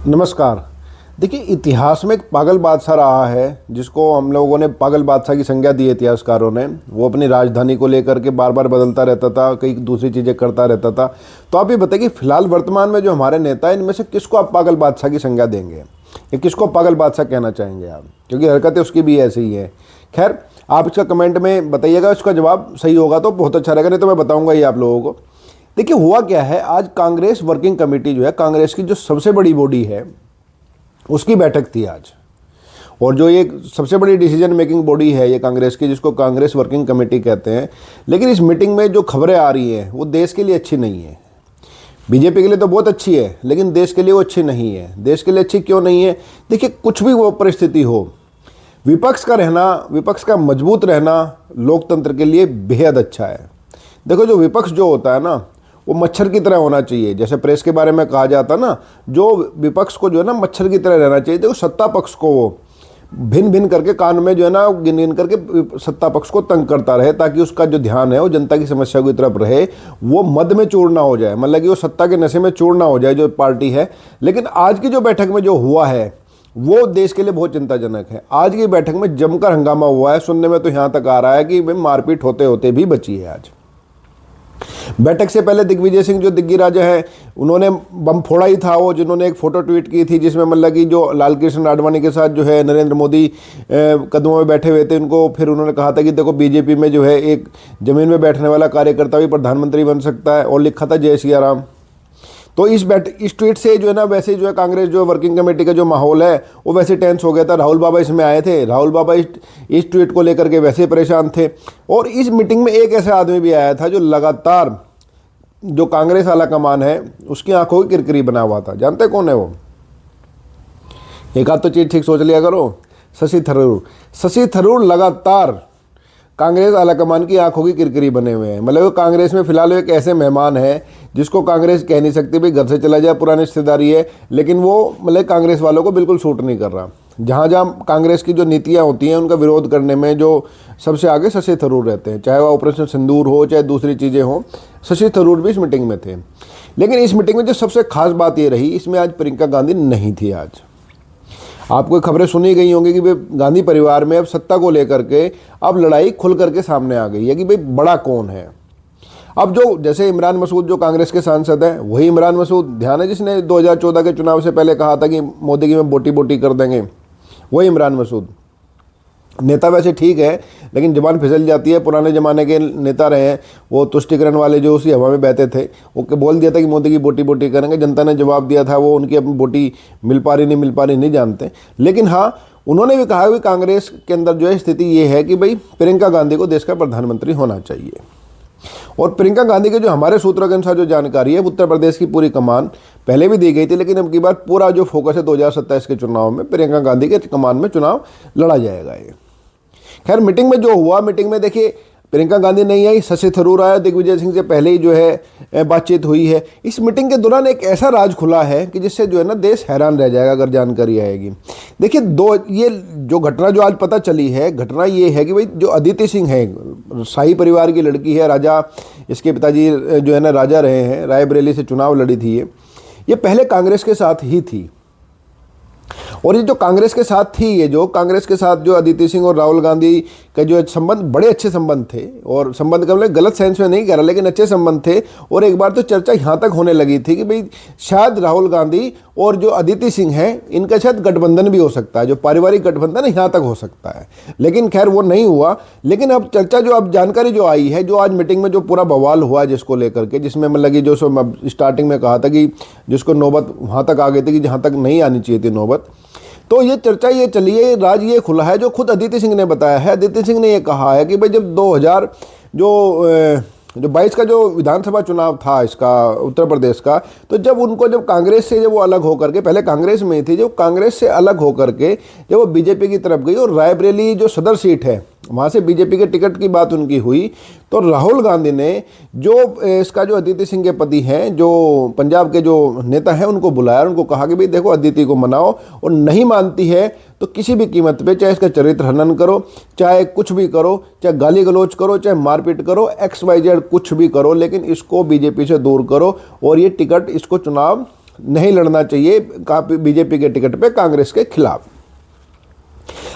नमस्कार। देखिए, इतिहास में एक पागल बादशाह रहा है जिसको हम लोगों ने पागल बादशाह की संज्ञा दी है इतिहासकारों ने। वो अपनी राजधानी को लेकर के बार बार बदलता रहता था, कई दूसरी चीज़ें करता रहता था। तो आप ये बताइए, फिलहाल वर्तमान में जो हमारे नेता हैं, इनमें से किसको आप पागल बादशाह की संज्ञा देंगे या किसको पागल बादशाह कहना चाहेंगे आप? क्योंकि हरकतें उसकी भी ऐसी ही हैं। खैर, आप इसका कमेंट में बताइएगा, इसका जवाब सही होगा तो बहुत अच्छा रहेगा, नहीं तो मैं बताऊँगा ही आप लोगों को। देखिए, हुआ क्या है, आज कांग्रेस वर्किंग कमेटी जो है, कांग्रेस की जो सबसे बड़ी बॉडी है, उसकी बैठक थी आज। और जो ये सबसे बड़ी डिसीजन मेकिंग बॉडी है ये कांग्रेस की, जिसको कांग्रेस वर्किंग कमेटी कहते हैं। लेकिन इस मीटिंग में जो खबरें आ रही हैं वो देश के लिए अच्छी नहीं है। बीजेपी के लिए तो बहुत अच्छी है, लेकिन देश के लिए वो अच्छी नहीं है। देश के लिए अच्छी क्यों नहीं है? देखिए, कुछ भी वो परिस्थिति हो, विपक्ष का रहना, विपक्ष का मजबूत रहना लोकतंत्र के लिए बेहद अच्छा है। देखो, जो विपक्ष जो होता है ना, वो मच्छर की तरह होना चाहिए। जैसे प्रेस के बारे में कहा जाता ना, जो विपक्ष को जो है ना मच्छर की तरह रहना चाहिए। देखो, सत्ता पक्ष को वो भिन्न भिन्न करके कान में जो है ना गिन गिन करके सत्ता पक्ष को तंग करता रहे, ताकि उसका जो ध्यान है वो जनता की समस्या की तरफ रहे, वो मद में चूर ना हो जाए, मतलब कि वो सत्ता के नशे में चूर ना हो जाए जो पार्टी है। लेकिन आज की जो बैठक में जो हुआ है वो देश के लिए बहुत चिंताजनक है। आज की बैठक में जमकर हंगामा हुआ है। सुनने में तो यहाँ तक आ रहा है कि मारपीट होते होते भी बची है। आज बैठक से पहले दिग्विजय सिंह जो दिग्गी राजा है, उन्होंने बम फोड़ा ही था। वो जिन्होंने एक फोटो ट्वीट की थी जिसमें मतलब कि जो लाल कृष्ण आडवाणी के साथ जो है नरेंद्र मोदी कदमों में बैठे हुए थे, उनको फिर उन्होंने कहा था कि देखो, बीजेपी में जो है एक ज़मीन में बैठने वाला कार्यकर्ता भी प्रधानमंत्री बन सकता है, और लिखा था जय सिया राम। तो इस ट्वीट से जो है ना, वैसे जो है कांग्रेस जो वर्किंग कमेटी का जो माहौल है वो वैसे टेंस हो गया था। राहुल बाबा इसमें आए थे, राहुल बाबा इस ट्वीट को लेकर के वैसे परेशान थे। और इस मीटिंग में एक ऐसा आदमी भी आया था जो लगातार जो कांग्रेस आला कमान है उसकी आंखों की किरकिरी बना हुआ था। जानते कौन है वो? एक आध तो चीज ठीक सोच लिया करो। शशि थरूर। शशि थरूर लगातार कांग्रेस आलाकमान की आंखों की किरकिरी बने हुए हैं। मतलब कांग्रेस में फिलहाल एक ऐसे मेहमान है जिसको कांग्रेस कह नहीं सकती भाई घर से चला जाए, पुरानी रिश्तेदारी है, लेकिन वो मतलब कांग्रेस वालों को बिल्कुल सूट नहीं कर रहा। जहाँ जहाँ कांग्रेस की जो नीतियाँ होती हैं उनका विरोध करने में जो सबसे आगे शशि थरूर रहते हैं, चाहे वह ऑपरेशन सिंदूर हो चाहे दूसरी चीज़ें हों। शशि थरूर भी इस मीटिंग में थे। लेकिन इस मीटिंग में जो सबसे खास बात ये रही, इसमें आज प्रियंका गांधी नहीं थी। आज आपको खबरें सुनी गई होंगी कि भाई गांधी परिवार में अब सत्ता को लेकर के अब लड़ाई खुल करके सामने आ गई है कि भाई बड़ा कौन है। अब जो जैसे इमरान मसूद जो कांग्रेस के सांसद हैं, वही इमरान मसूद ध्यान है जिसने 2014 के चुनाव से पहले कहा था कि मोदी की में बोटी बोटी कर देंगे। वही इमरान मसूद नेता वैसे ठीक है, लेकिन जबान फिसल जाती है। पुराने ज़माने के नेता रहे हैं वो, तुष्टिकरण वाले जो उसी हवा में बहते थे। वो बोल दिया था कि मोदी की बोटी बोटी करेंगे, जनता ने जवाब दिया था। वो उनकी अपनी बोटी मिल पा रही नहीं जानते। लेकिन हाँ, उन्होंने भी कहा कि कांग्रेस के अंदर जो है स्थिति ये है कि भाई प्रियंका गांधी को देश का प्रधानमंत्री होना चाहिए। और प्रियंका गांधी के जो हमारे सूत्रों के अनुसार जो जानकारी है, उत्तर प्रदेश की पूरी कमान पहले भी दी गई थी, लेकिन अब की बार पूरा जो फोकस है 2027 के चुनाव में प्रियंका गांधी के कमान में चुनाव लड़ा जाएगा। ये खैर, मीटिंग में जो हुआ, मीटिंग में देखिए प्रियंका गांधी नहीं आई, शशि थरूर आया। दिग्विजय सिंह से पहले ही जो है बातचीत हुई है। इस मीटिंग के दौरान एक ऐसा राज खुला है कि जिससे जो है ना देश हैरान रह जाएगा अगर जानकारी आएगी। देखिए, ये जो घटना जो आज पता चली है, घटना ये है कि भाई जो अदिति सिंह है, शाही परिवार की लड़की है, राजा, इसके पिताजी जो है ना राजा रहे हैं, रायबरेली से चुनाव लड़ी थी। ये पहले कांग्रेस के साथ ही थी। और ये जो कांग्रेस के साथ थी, ये जो कांग्रेस के साथ जो अदिति सिंह और राहुल गांधी का जो संबंध, बड़े अच्छे संबंध थे। और संबंध का मतलब गलत सेंस में नहीं कह रहा, लेकिन अच्छे संबंध थे। और एक बार तो चर्चा यहाँ तक होने लगी थी कि भाई शायद राहुल गांधी और जो अदिति सिंह हैं, इनका शायद गठबंधन भी हो सकता है, जो पारिवारिक गठबंधन है यहाँ तक हो सकता है। लेकिन खैर वो नहीं हुआ। लेकिन अब चर्चा जो अब जानकारी जो आई है, जो आज मीटिंग में जो पूरा बवाल हुआ जिसको लेकर के, जिसमें मतलब कि जो स्टार्टिंग में कहा था कि जिसको नौबत वहाँ तक आ गई थी कि जहाँ तक नहीं आनी चाहिए थी नौबत, तो ये चर्चा ये चली है, राज ये खुला है जो खुद अदिति सिंह ने बताया है। अदिति सिंह ने ये कहा है कि भाई जब 2022 का जो विधानसभा चुनाव था इसका, उत्तर प्रदेश का, तो जब कांग्रेस से वो अलग होकर के, पहले कांग्रेस में थी, जब कांग्रेस से अलग होकर के जब वो बीजेपी की तरफ गई और रायबरेली जो सदर सीट है वहाँ से बीजेपी के टिकट की बात उनकी हुई, तो राहुल गांधी ने जो इसका जो अदिति सिंह के पति हैं, जो पंजाब के जो नेता हैं, उनको बुलाया और उनको कहा कि भाई देखो, अदिति को मनाओ, और नहीं मानती है तो किसी भी कीमत पे, चाहे इसका चरित्र हनन करो, चाहे कुछ भी करो, चाहे गाली गलौज करो, चाहे मारपीट करो, XYZ कुछ भी करो, लेकिन इसको बीजेपी से दूर करो और ये टिकट, इसको चुनाव नहीं लड़ना चाहिए बीजेपी के टिकट पे कांग्रेस के खिलाफ।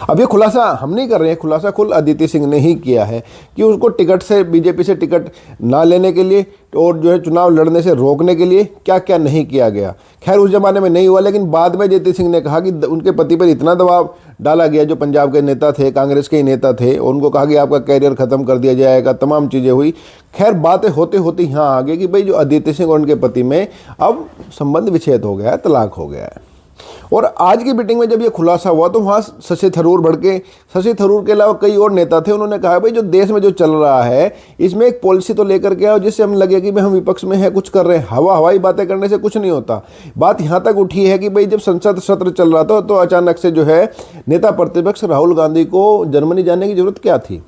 अब ये खुलासा हम नहीं कर रहे हैं, खुलासा खुद अदिति सिंह ने ही किया है कि उसको टिकट से, बीजेपी से टिकट ना लेने के लिए और जो है चुनाव लड़ने से रोकने के लिए क्या क्या नहीं किया गया। खैर उस जमाने में नहीं हुआ, लेकिन बाद में अदिति सिंह ने कहा कि उनके पति पर इतना दबाव डाला गया, जो पंजाब के नेता थे, कांग्रेस के ही नेता थे, और उनको कहा कि आपका कैरियर खत्म कर दिया जाएगा, तमाम चीज़ें हुई। खैर बातें होते होते यहाँ आ गई कि भाई जो अदिति सिंह और उनके पति में अब संबंध विच्छेद हो गया है, तलाक हो गया है। और आज की मीटिंग में जब ये खुलासा हुआ तो वहाँ शशि थरूर भड़के। शशि थरूर के अलावा कई और नेता थे, उन्होंने कहा भाई जो देश में जो चल रहा है इसमें एक पॉलिसी तो लेकर के आओ जिससे हम लगे कि भाई हम विपक्ष में है, कुछ कर रहे हैं। हवाई बातें करने से कुछ नहीं होता। बात यहाँ तक उठी है कि भाई जब संसद सत्र चल रहा था तो अचानक से जो है नेता प्रतिपक्ष राहुल गांधी को जर्मनी जाने की जरूरत क्या थी।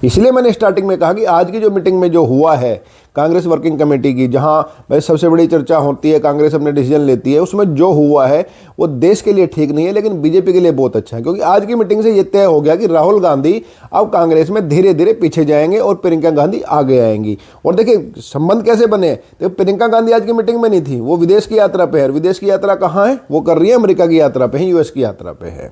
इसलिए मैंने स्टार्टिंग में कहा कि आज की जो मीटिंग में जो हुआ है कांग्रेस वर्किंग कमेटी की, जहां भाई सबसे बड़ी चर्चा होती है, कांग्रेस अपने डिसीजन लेती है, उसमें जो हुआ है वो देश के लिए ठीक नहीं है, लेकिन बीजेपी के लिए बहुत अच्छा है। क्योंकि आज की मीटिंग से ये तय हो गया कि राहुल गांधी अब कांग्रेस में धीरे धीरे पीछे जाएंगे और प्रियंका गांधी आगे आएंगी। और देखिए संबंध कैसे बने, तो प्रियंका गांधी आज की मीटिंग में नहीं थी, वो विदेश की यात्रा पे है। विदेश की यात्रा कहाँ है, वो कर रही है अमेरिका की यात्रा पे है, यूएस की यात्रा पे है।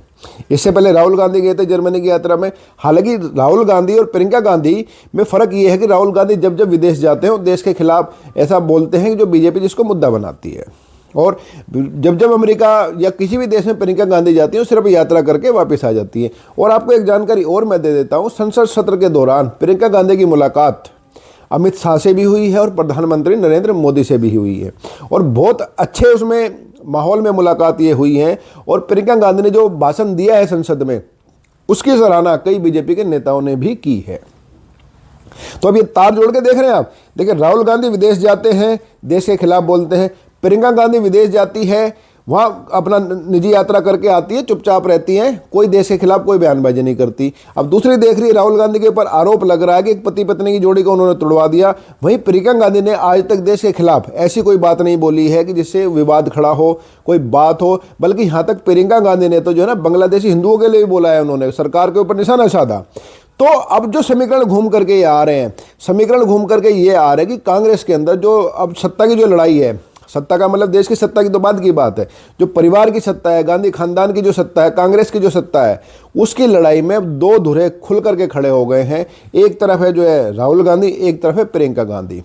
इससे पहले राहुल गांधी गए थे जर्मनी की यात्रा में। हालांकि राहुल गांधी और प्रियंका गांधी में फर्क ये है कि राहुल गांधी जब जब विदेश जाते हैं देश के खिलाफ ऐसा बोलते हैं कि जो बीजेपी जिसको मुद्दा बनाती है, और जब जब अमेरिका या किसी भी देश में प्रियंका गांधी जाती है सिर्फ यात्रा करके वापस आ जाती है। और आपको एक जानकारी और मैं दे देता हूं, संसद सत्र के दौरान प्रियंका गांधी की मुलाकात अमित शाह से भी हुई है और प्रधानमंत्री नरेंद्र मोदी से भी हुई है, और बहुत अच्छे उसमें माहौल में मुलाकात ये हुई है। और प्रियंका गांधी ने जो भाषण दिया है संसद में उसकी सराहना कई बीजेपी के नेताओं ने भी की है। तो अब ये तार जोड़ के देख रहे हैं आप। देखिए राहुल गांधी विदेश जाते हैं, देश के खिलाफ बोलते हैं। प्रियंका गांधी विदेश जाती है, वहाँ अपना निजी यात्रा करके आती है, चुपचाप रहती हैं, कोई देश के खिलाफ कोई बयानबाजी नहीं करती। अब दूसरी देख रही है, राहुल गांधी के ऊपर आरोप लग रहा है कि एक पति पत्नी की जोड़ी को उन्होंने तोड़वा दिया। वहीं प्रियंका गांधी ने आज तक देश के खिलाफ ऐसी कोई बात नहीं बोली है कि जिससे विवाद खड़ा हो, कोई बात हो। बल्कि यहाँ तक प्रियंका गांधी ने तो जो है ना बांग्लादेशी हिंदुओं के लिए भी बोला है, उन्होंने सरकार के ऊपर निशाना साधा। तो अब जो समीकरण घूम करके ये आ रहे हैं, समीकरण घूम करके ये आ रहे हैं कि कांग्रेस के अंदर जो अब सत्ता की जो लड़ाई है, सत्ता का मतलब देश की सत्ता की तो बाद की बात है, जो परिवार की सत्ता है, गांधी खानदान की जो सत्ता है, कांग्रेस की जो सत्ता है, उसकी लड़ाई में दो धुरे खुल करके खड़े हो गए हैं। एक तरफ है जो है राहुल गांधी, एक तरफ है प्रियंका गांधी।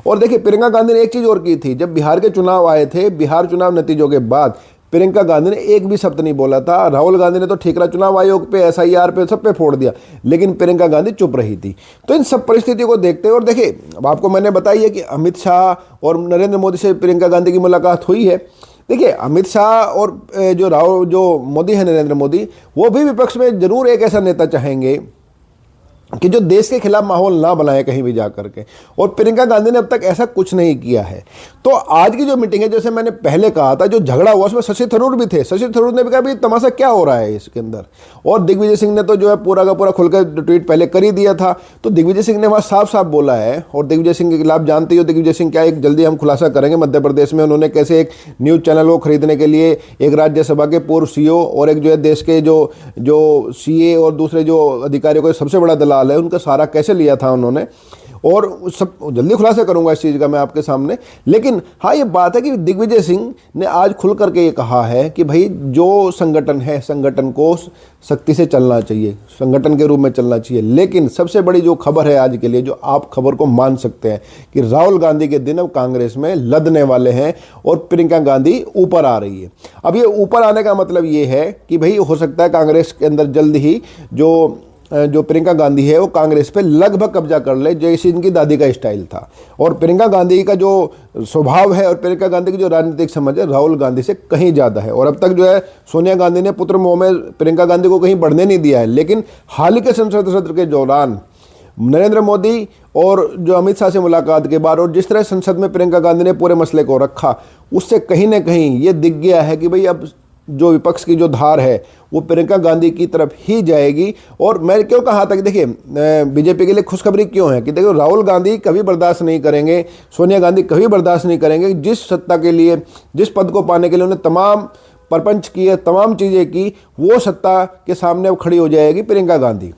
और देखिए प्रियंका गांधी ने एक चीज़ और की थी, जब बिहार के चुनाव आए थे, बिहार चुनाव नतीजों के बाद प्रियंका गांधी ने एक भी शब्द नहीं बोला था। राहुल गांधी ने तो ठीकरा चुनाव आयोग पे, एसआईआर पे, सब पे फोड़ दिया, लेकिन प्रियंका गांधी चुप रही थी। तो इन सब परिस्थितियों को देखते हुए, और देखिए अब आपको मैंने बताई है कि अमित शाह और नरेंद्र मोदी से प्रियंका गांधी की मुलाकात हुई है। देखिए अमित शाह और जो मोदी है, नरेंद्र मोदी, वो भी विपक्ष में जरूर एक ऐसा नेता चाहेंगे कि जो देश के खिलाफ माहौल ना बनाए कहीं भी जाकर के, और प्रियंका गांधी ने अब तक ऐसा कुछ नहीं किया है। तो आज की जो मीटिंग है, जैसे मैंने पहले कहा था, जो झगड़ा हुआ उसमें शशि थरूर भी थे। शशि थरूर ने भी कहा भाई तमाशा क्या हो रहा है इसके अंदर, और दिग्विजय सिंह ने तो जो है पूरा का पूरा खुलकर ट्वीट पहले कर ही दिया था। तो दिग्विजय सिंह ने वहाँ साफ साफ बोला है, और दिग्विजय सिंह के खिलाफ जानते हो दिग्विजय सिंह क्या, एक जल्दी हम खुलासा करेंगे मध्य प्रदेश में उन्होंने कैसे एक न्यूज़ चैनल को खरीदने के लिए एक राज्यसभा के पूर्व सीईओ और एक जो है देश के जो सीए और दूसरे जो अधिकारियों का सबसे बड़ा दलाल है, उनका सारा कैसे लिया था उन्होंने, और सब जल्दी खुलासा करूंगा इस चीज़ का मैं आपके सामने। लेकिन हाँ ये बात है कि दिग्विजय सिंह ने आज खुल करके ये कहा है कि भाई जो संगठन है, संगठन को सख्ती से चलना चाहिए, संगठन के रूप में चलना चाहिए। लेकिन सबसे बड़ी जो खबर है आज के लिए, जो आप खबर को मान सकते हैं, कि राहुल गांधी के दिन अब कांग्रेस में लदने वाले हैं और प्रियंका गांधी ऊपर आ रही है। अब ये ऊपर आने का मतलब ये है कि भाई हो सकता है कांग्रेस के अंदर जल्द ही जो प्रियंका गांधी है वो कांग्रेस पे लगभग कब्जा कर ले, जैसे इनकी दादी का स्टाइल था। और प्रियंका गांधी का जो स्वभाव है और प्रियंका गांधी की जो राजनीतिक समझ है राहुल गांधी से कहीं ज़्यादा है। और अब तक जो है सोनिया गांधी ने पुत्र मोह में प्रियंका गांधी को कहीं बढ़ने नहीं दिया है। लेकिन हाल ही के संसद सत्र के दौरान नरेंद्र मोदी और जो अमित शाह से मुलाकात के बाद और जिस तरह संसद में प्रियंका गांधी ने पूरे मसले को रखा, उससे कहीं ना कहीं ये दिख गया है कि भाई अब जो विपक्ष की जो धार है वो प्रियंका गांधी की तरफ ही जाएगी। और मैं क्यों कहा था कि देखिए बीजेपी के लिए खुशखबरी क्यों है कि देखो राहुल गांधी कभी बर्दाश्त नहीं करेंगे, सोनिया गांधी कभी बर्दाश्त नहीं करेंगे, जिस सत्ता के लिए, जिस पद को पाने के लिए उन्हें तमाम प्रपंच किए, तमाम चीज़ें की, वो सत्ता के सामने अब खड़ी हो जाएगी प्रियंका गांधी।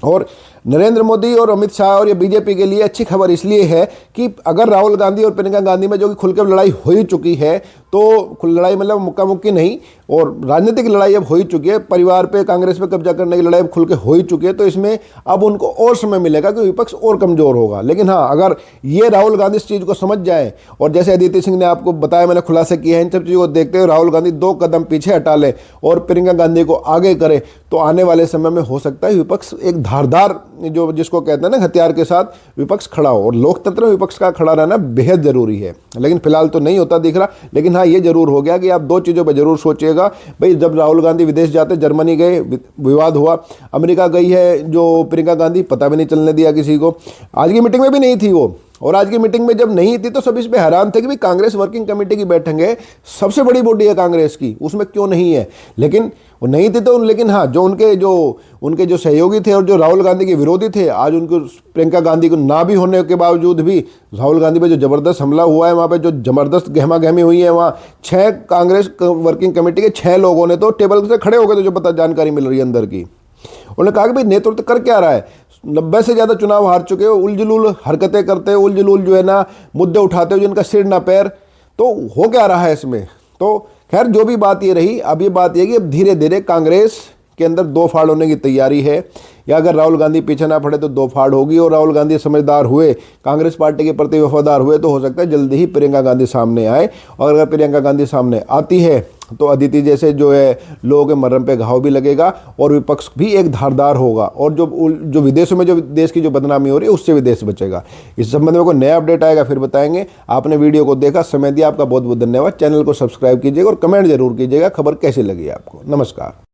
और नरेंद्र मोदी और अमित शाह और ये बीजेपी के लिए अच्छी खबर इसलिए है कि अगर राहुल गांधी और प्रियंका गांधी में जो कि खुल के लड़ाई हो ही चुकी है, तो लड़ाई मतलब मुक्का मुक्की नहीं, और राजनीतिक लड़ाई अब हो ही चुकी है, परिवार पे कांग्रेस पे कब्जा करने की लड़ाई अब खुल के हो ही चुकी है, तो इसमें अब उनको और समय मिलेगा कि विपक्ष और कमजोर होगा। लेकिन हाँ, अगर ये राहुल गांधी इस चीज़ को समझ जाए, और जैसे अदिति सिंह ने आपको बताया, मैंने खुलासा किया है, इन सब चीज़ों को देखते हुए राहुल गांधी 2 कदम पीछे हटा ले और प्रियंका गांधी को आगे करे, तो आने वाले समय में हो सकता है विपक्ष एक धारदार, जो जिसको कहते हैं ना, हथियार के साथ विपक्ष खड़ा हो। और लोकतंत्र में विपक्ष का खड़ा रहना बेहद जरूरी है, लेकिन फिलहाल तो नहीं होता दिख रहा। लेकिन हाँ, ये जरूर हो गया कि आप 2 चीज़ों पर जरूर सोचिएगा भाई। जब राहुल गांधी विदेश जाते, जर्मनी गए, विवाद हुआ, अमेरिका गई है जो प्रियंका गांधी, पता भी नहीं चलने दिया किसी को, आज की मीटिंग में भी नहीं थी वो, और आज की मीटिंग में जब नहीं थी तो सब इस पे हैरान थे कि भाई कांग्रेस वर्किंग कमेटी की बैठक है, सबसे बड़ी बॉडी है कांग्रेस की, उसमें क्यों नहीं है। लेकिन वो नहीं थी तो, लेकिन हाँ, जो उनके जो सहयोगी थे और जो राहुल गांधी के विरोधी थे, आज उनको प्रियंका गांधी को ना भी होने के बावजूद भी राहुल गांधी पे जो जबरदस्त हमला हुआ है, वहाँ पे जो जबरदस्त गहमा गहमी हुई है, वहाँ 6 कांग्रेस वर्किंग कमेटी के 6 लोगों ने तो टेबल से खड़े हो गए थे, जो पता जानकारी मिल रही है अंदर की। उन्होंने कहा कि भाई नेतृत्व कर क्या रहा है, 90 से ज़्यादा चुनाव हार चुके हो, उलझुल हरकतें करते हो, उलझुल जो है ना मुद्दे उठाते हो जिनका सिर ना पैर, तो हो क्या रहा है इसमें। तो खैर, जो भी बात ये रही, अब ये बात ये कि अब धीरे धीरे कांग्रेस के अंदर 2 फाड़ होने की तैयारी है, या अगर राहुल गांधी पीछे ना पड़े तो 2 फाड़ होगी, और राहुल गांधी समझदार हुए, कांग्रेस पार्टी के प्रति वफादार हुए, तो हो सकता है जल्दी ही प्रियंका गांधी सामने आए। और अगर प्रियंका गांधी सामने आती है तो अदिति जैसे जो है लोगों के मर्रम पे घाव भी लगेगा, और विपक्ष भी एक धारदार होगा, और जो विदेशों में जो देश की जो बदनामी हो रही है उससे भी देश बचेगा। इस संबंध में कोई नया अपडेट आएगा फिर बताएंगे। आपने वीडियो को देखा, समय दिया, आपका बहुत बहुत धन्यवाद। चैनल को सब्सक्राइब कीजिएगा और कमेंट जरूर कीजिएगा खबर कैसी लगी आपको। नमस्कार।